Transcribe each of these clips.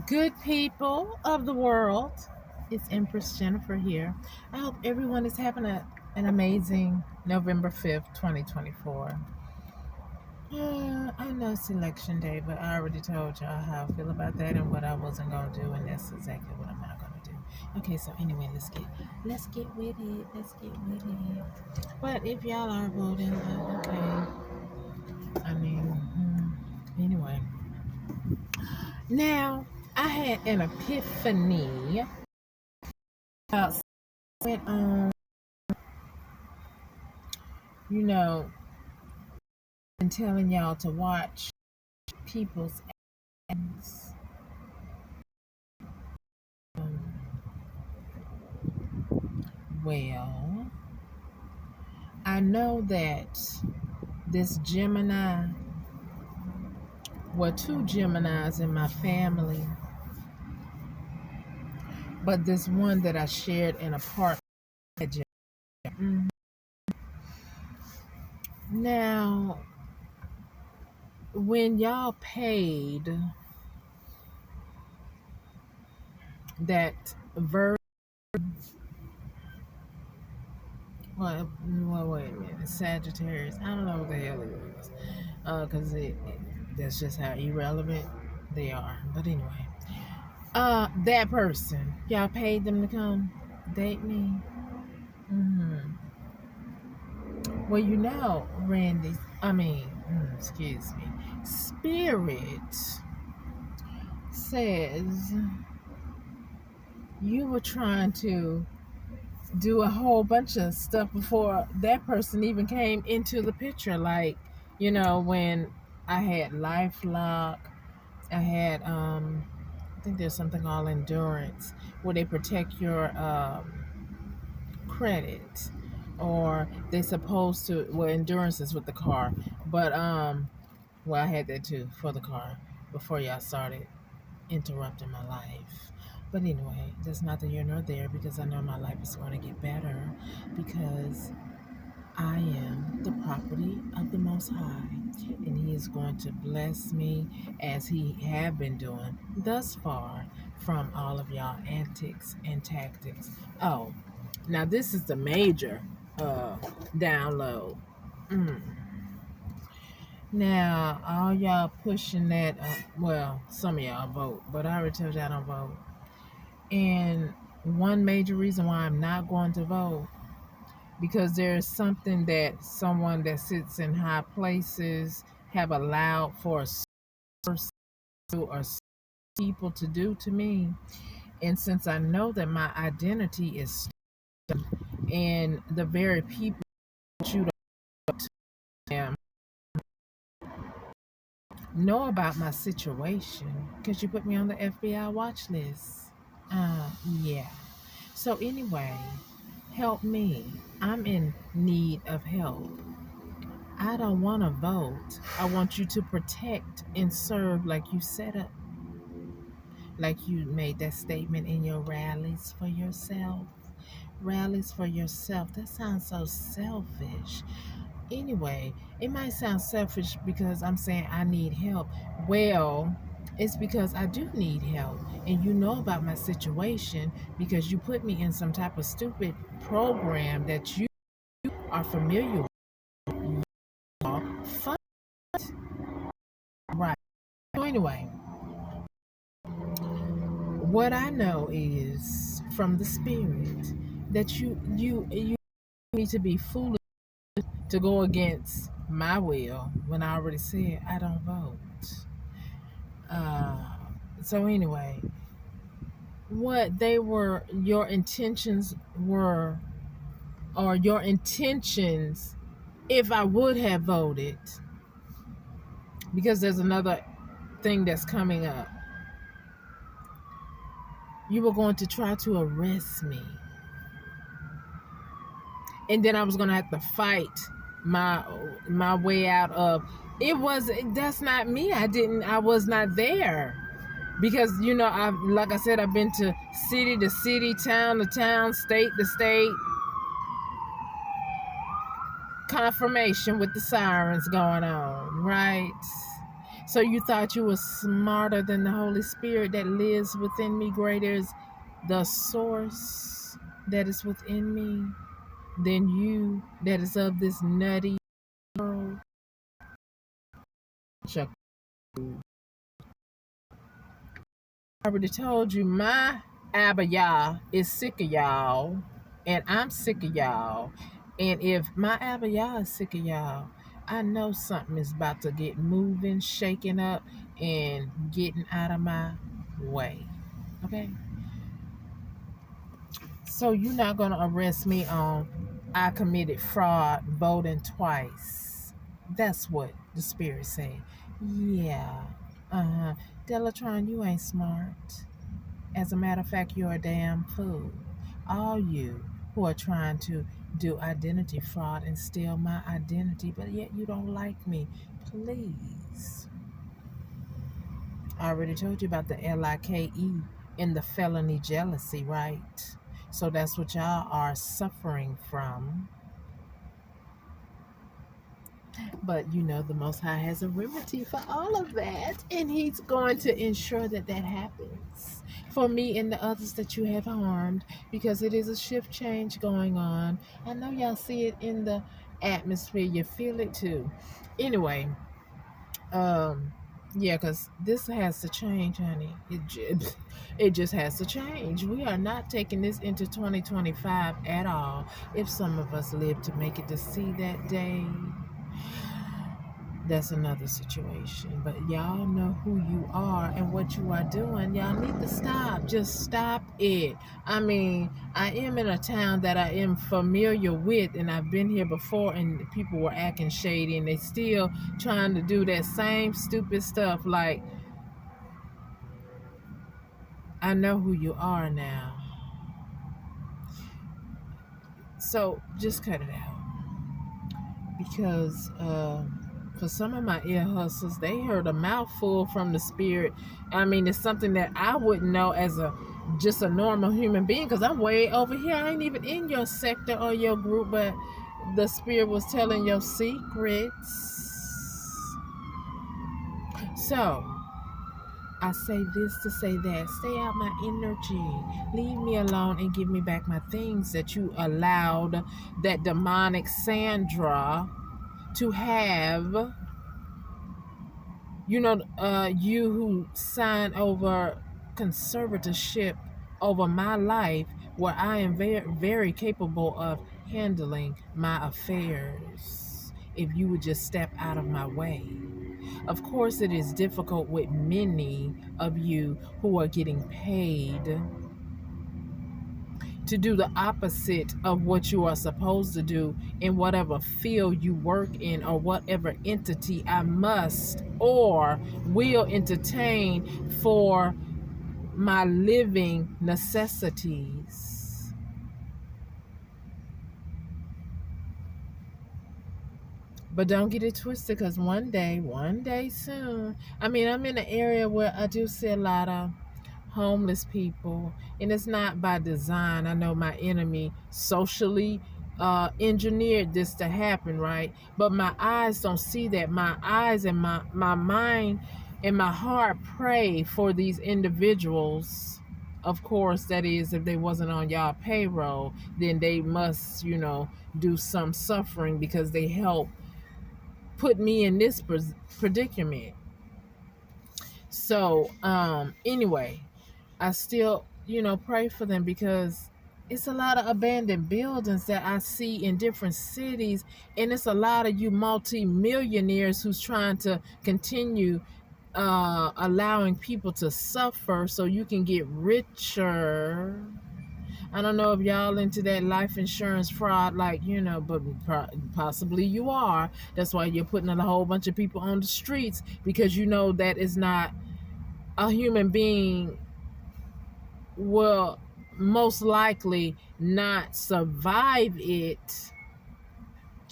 Good people of the world, it's Empress Jennifer here. I hope everyone is having an amazing November 5th, 2024. I know it's election day, but I already told y'all how I feel about that and what I wasn't going to do, and that's exactly what I'm not going to do. Okay, so anyway, let's get with it. Let's get with it. But if y'all are voting, okay. I mean, anyway. Now, I had an epiphany about went on, you know, and telling y'all to watch people's actions. Um, well, I know that this Gemini, well, two Geminis in my family, but this one that I shared in a park. Now, when y'all paid that ver well, wait a minute, Sagittarius, I don't know what the hell it was, because that's just how irrelevant they are. But anyway, that person, y'all paid them to come date me. Well, Randy. Excuse me. Spirit says you were trying to do a whole bunch of stuff before that person even came into the picture. Like, when I had LifeLock, I had I think there's something called Endurance where they protect your credit, or they supposed to. Well, Endurance is with the car, but well, I had that too for the car before y'all started interrupting my life. But anyway, that's neither here nor there, because I know my life is going to get better because I am the property of the Most High, and He is going to bless me as He have been doing thus far from all of y'all antics and tactics. Oh, now this is the major download. Mm. Now, all y'all pushing that, well, some of y'all vote, but I already told y'all I don't vote. And one major reason why I'm not going to vote, because there's something that someone that sits in high places have allowed for a person or people to do to me. And since I know that my identity is and the very people that you don't know about my situation, because you put me on the FBI watch list. Yeah. So anyway, help me. I'm in need of help. I don't want to vote. I want you to protect and serve like you set up, like you made that statement in your rallies for yourself. Rallies for yourself. That sounds so selfish. Anyway, it might sound selfish because I'm saying I need help. Well, it's because I do need help. And you know about my situation because you put me in some type of stupid program that you are familiar with. Fun. Right. So anyway, what I know is from the spirit that you need to be foolish to go against my will when I already said I don't vote. Uh, so anyway, what they were, your intentions were, or your intentions, if I would have voted, because there's another thing that's coming up. You were going to try to arrest me, and then I was going to have to fight my way out of it. That's not me. I was not there. Because like I said, I've been to city to city, town to town, state to state. Confirmation with the sirens going on, right? So you thought you were smarter than the Holy Spirit that lives within me? Greater is the source that is within me than you that is of this nutty world. I already told you my Abba Yah is sick of y'all, and I'm sick of y'all. And if my Abba Yah is sick of y'all, I know something is about to get moving, shaking up, and getting out of my way. Okay? So you're not gonna arrest me on I committed fraud voting twice. That's what the spirit said. Yeah. Uh-huh. Delatron, you ain't smart. As a matter of fact, you're a damn fool. All you who are trying to do identity fraud and steal my identity, but yet you don't like me. Please. I already told you about the LIKE in the felony jealousy, right? So that's what y'all are suffering from. But you know, the Most High has a remedy for all of that, and He's going to ensure that that happens for me and the others that you have harmed, because it is a shift change going on. I know y'all see it in the atmosphere, you feel it too. Anyway, um, yeah, because this has to change, honey. It just has to change. We are not taking this into 2025 at all. If some of us live to make it to see that day, that's another situation. But y'all know who you are and what you are doing. Y'all need to stop. Just stop it. I mean, I am in a town that I am familiar with, and I've been here before, and people were acting shady, and they still trying to do that same stupid stuff. Like, I know who you are now. So just cut it out. Because for some of my ear hustles, they heard a mouthful from the spirit. I mean, it's something that I wouldn't know as a just a normal human being, because I'm way over here. I ain't even in your sector or your group, but the spirit was telling your secrets. So I say this to say that. Stay out my energy. Leave me alone and give me back my things that you allowed that demonic Sandra to have. You know, you who signed over conservatorship over my life, where I am very, very capable of handling my affairs. If you would just step out of my way. Of course, it is difficult with many of you who are getting paid to do the opposite of what you are supposed to do in whatever field you work in, or whatever entity I must or will entertain for my living necessities. But don't get it twisted, because one day soon, I mean, I'm in an area where I do see a lot of homeless people, and it's not by design. I know my enemy socially engineered this to happen, right? But my eyes don't see that. My eyes and my mind and my heart pray for these individuals. Of course, that is, if they wasn't on y'all payroll, then they must, do some suffering, because they help put me in this predicament. So anyway, I still, pray for them, because it's a lot of abandoned buildings that I see in different cities, and it's a lot of you multi-millionaires who's trying to continue allowing people to suffer so you can get richer. I don't know if y'all into that life insurance fraud, like, but possibly you are. That's why you're putting a whole bunch of people on the streets, because you know that is not a human being will most likely not survive it,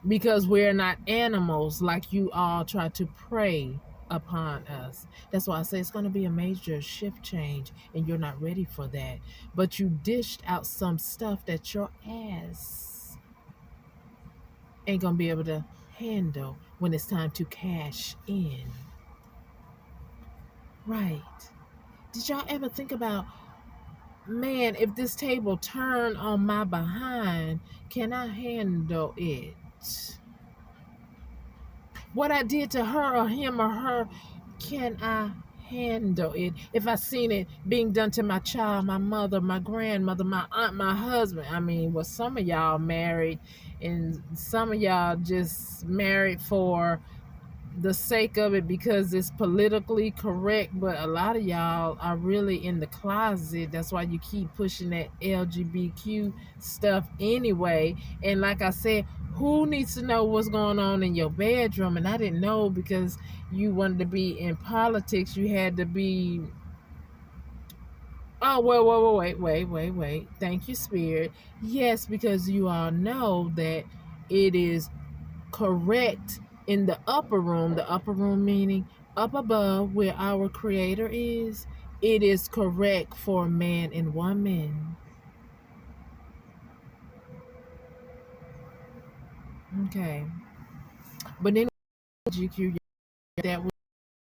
because we're not animals like you all try to prey upon us. That's why I say it's going to be a major shift change, and you're not ready for that. But you dished out some stuff that your ass ain't going to be able to handle when it's time to cash in. Right. Did y'all ever think about, man, if this table turned on my behind, can I handle it? What I did to her or him or her, can I handle it? If I seen it being done to my child, my mother, my grandmother, my aunt, my husband. I mean, well, some of y'all married and some of y'all just married for the sake of it because it's politically correct, but a lot of y'all are really in the closet. That's why you keep pushing that LGBTQ stuff anyway. And like I said, who needs to know what's going on in your bedroom? And I didn't know because you wanted to be in politics. You had to be. Oh, wait. Thank you, Spirit. Yes, because you all know that it is correct in the upper room meaning up above where our creator is, it is correct for man and woman. Okay. But then GQ, that was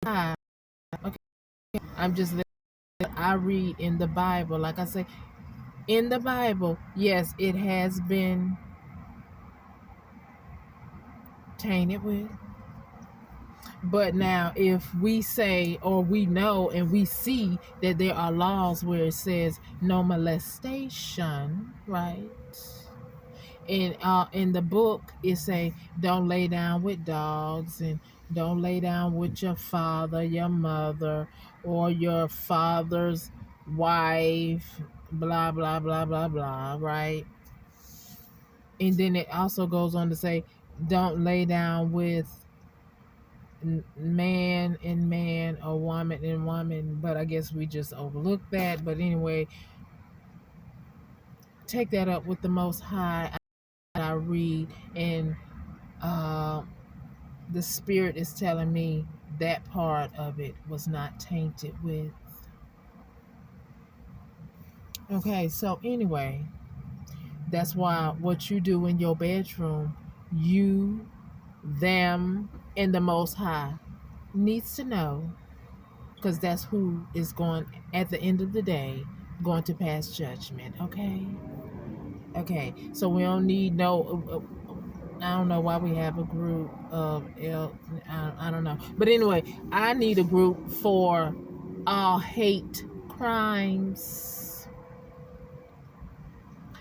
high. Okay. I'm just I read in the Bible. Like I say, in the Bible, yes, it has been tainted with. But now, if we say or we know and we see that there are laws where it says no molestation, right? In the book, it say don't lay down with dogs and don't lay down with your father, your mother, or your father's wife, blah blah blah blah blah, right? And then it also goes on to say don't lay down with man and man or woman and woman, but I guess we just overlook that. But anyway, take that up with the Most High. I read, and uh, the Spirit is telling me that part of it was not tainted with. Okay, so anyway, that's why what you do in your bedroom, you, them, and the Most High needs to know, because that's who is going at the end of the day going to pass judgment. Okay, so we don't need no I don't know why we have a group of I don't know, but anyway, I need a group for all hate crimes,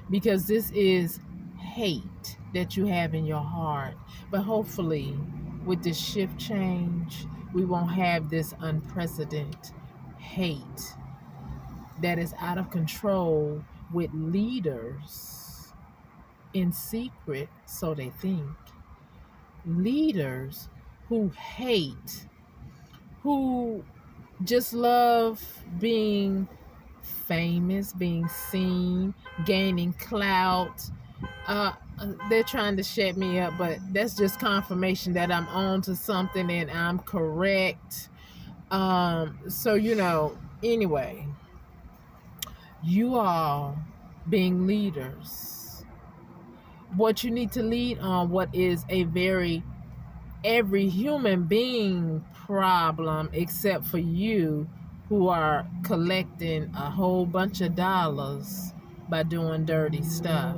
because this is hate that you have in your heart. But hopefully with this shift change, we won't have this unprecedented hate that is out of control with leaders in secret, so they think. Leaders who hate, who just love being famous, being seen, gaining clout. They're trying to shut me up, but that's just confirmation that I'm on to something and I'm correct. So anyway, you all being leaders, what you need to lead on, what is a very every human being problem except for you, who are collecting a whole bunch of dollars by doing dirty stuff.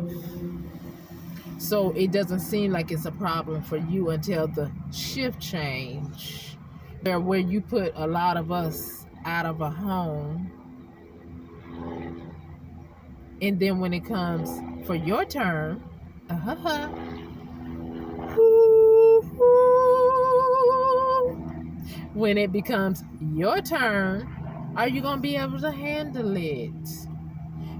So it doesn't seem like it's a problem for you until the shift change, where you put a lot of us out of a home, and then when it comes for your turn, uh-huh, when it becomes your turn, are you going to be able to handle it?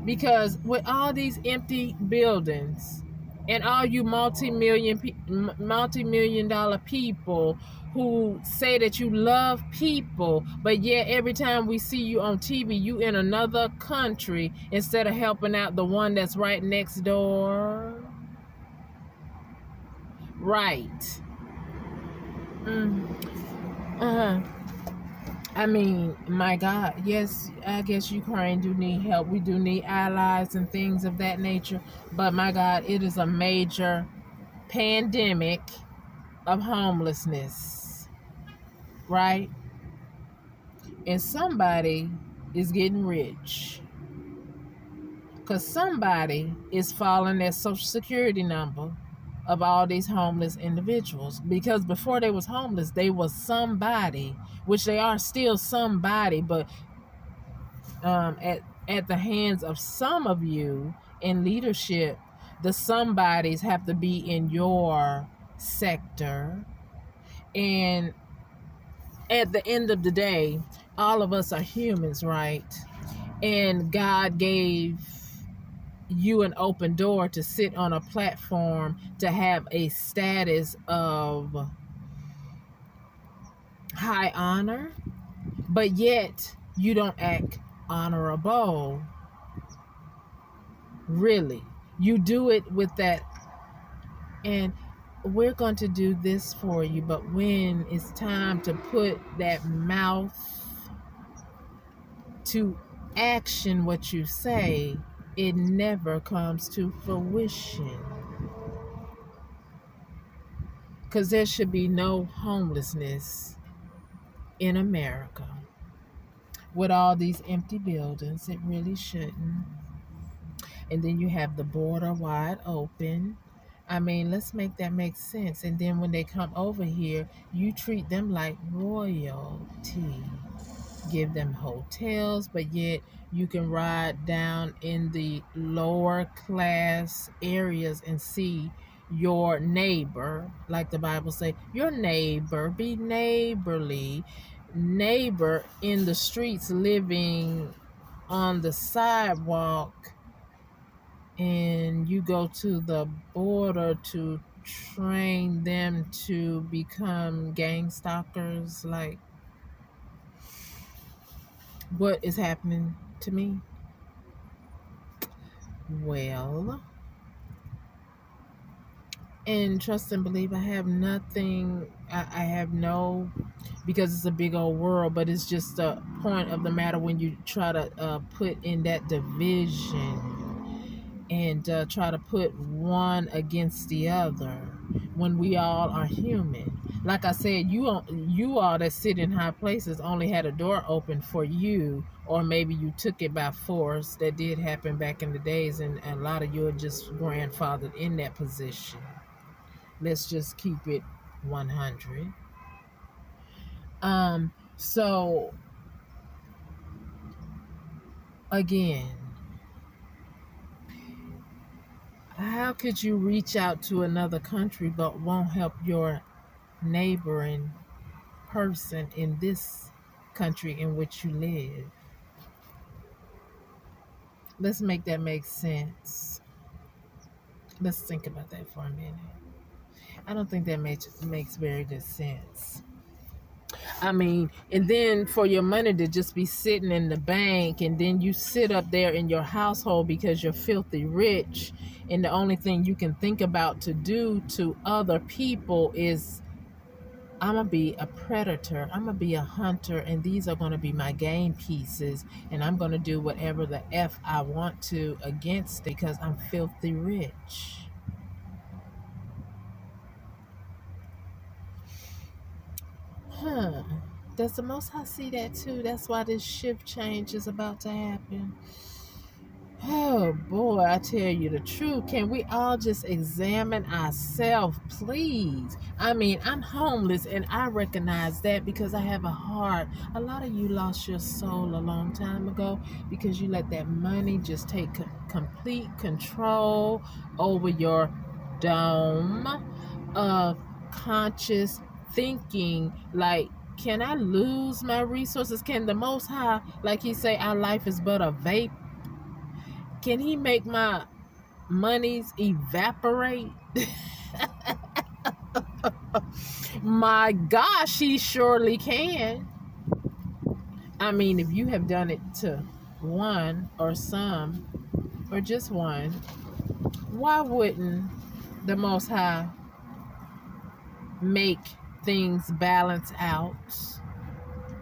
Because with all these empty buildings and all you multi-million dollar people who say that you love people, but yet every time we see you on TV, you in another country instead of helping out the one that's right next door. Right. Uh-huh. I mean, my God, yes, I guess Ukraine do need help. We do need allies and things of that nature. But my God, it is a major pandemic of homelessness, right? And somebody is getting rich because somebody is following that social security number of all these homeless individuals. Because before they was homeless, they was somebody, which they are still somebody, but at the hands of some of you in leadership, the somebodies have to be in your sector. And at the end of the day, all of us are humans, right? And God gave you an open door to sit on a platform, to have a status of high honor, but yet you don't act honorable. Really, you do it with that. And we're going to do this for you, but when it's time to put that mouth to action, what you say, it never comes to fruition. Because there should be no homelessness in America with all these empty buildings. It really shouldn't. And then you have the border wide open. I mean, let's make that make sense. And then when they come over here, you treat them like royalty. Give them hotels, but yet you can ride down in the lower class areas and see your neighbor, like the Bible say, your neighbor, be neighborly. Neighbor in the streets living on the sidewalk, and you go to the border to train them to become gang stalkers. Like, what is happening to me? Well, and trust and believe, I have nothing, I have no, because it's a big old world, but it's just the point of the matter when you try to put in that division and try to put one against the other when we all are human. Like I said, you all that sit in high places only had a door open for you, or maybe you took it by force. That did happen back in the days, and a lot of you are just grandfathered in that position. Let's just keep it 100. So again, how could you reach out to another country but won't help your neighboring person in this country in which you live? Let's make that make sense. Let's think about that for a minute. I don't think that makes very good sense. I mean, and then for your money to just be sitting in the bank, and then you sit up there in your household because you're filthy rich, and the only thing you can think about to do to other people is, I'm going to be a predator, I'm going to be a hunter, and these are going to be my game pieces, and I'm going to do whatever the F I want to against it because I'm filthy rich. Huh. Does the Most High see that too? That's why this shift change is about to happen. Oh boy, I tell you the truth. Can we all just examine ourselves, please? I mean, I'm homeless and I recognize that because I have a heart. A lot of you lost your soul a long time ago because you let that money just take complete control over your dome of conscious thinking. Like, can I lose my resources? Can the Most High, like he say, our life is but a vapor? Can he make my monies evaporate? My gosh, he surely can. I mean, if you have done it to one or some or just one, why wouldn't the Most High make things balance out?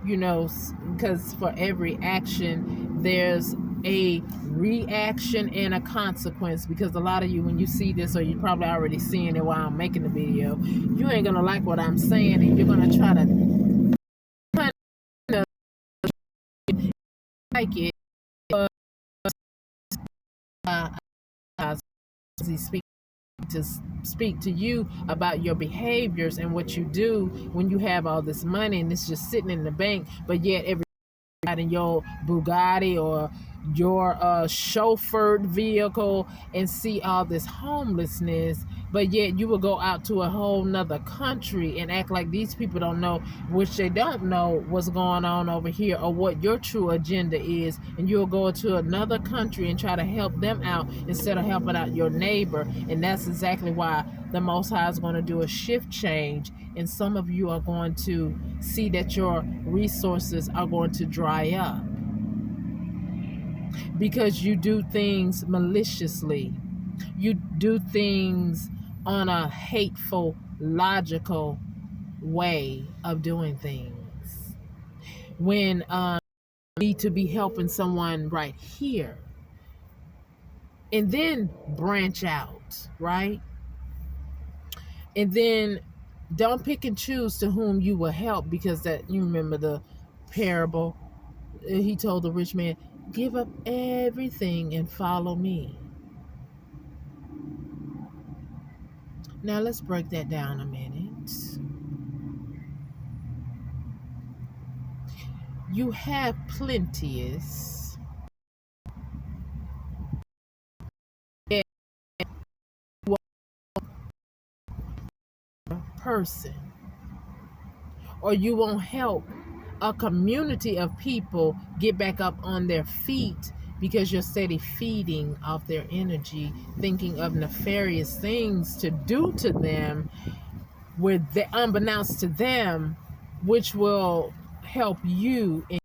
You know, because for every action, there's a reaction and a consequence. Because a lot of you, when you see this, or you're probably already seeing it while I'm making the video, you ain't gonna like what I'm saying, and you're gonna try to like it. But I speak to speak to you about your behaviors and what you do when you have all this money and it's just sitting in the bank, but yet every in your Bugatti or your chauffeured vehicle and see all this homelessness, but yet you will go out to a whole nother country and act like these people don't know, which they don't know what's going on over here or what your true agenda is, and you'll go to another country and try to help them out instead of helping out your neighbor. And that's exactly why the Most High is going to do a shift change, and some of you are going to see that your resources are going to dry up because you do things maliciously. You do things on a hateful, logical way of doing things. When you need to be helping someone right here, and then branch out, right? And then don't pick and choose to whom you will help, because that, you remember the parable, he told the rich man, give up everything and follow me. Now let's break that down a minute. You have plenteous person, or you won't help a community of people get back up on their feet because you're steady feeding off their energy, thinking of nefarious things to do to them with the unbeknownst to them, which will help you in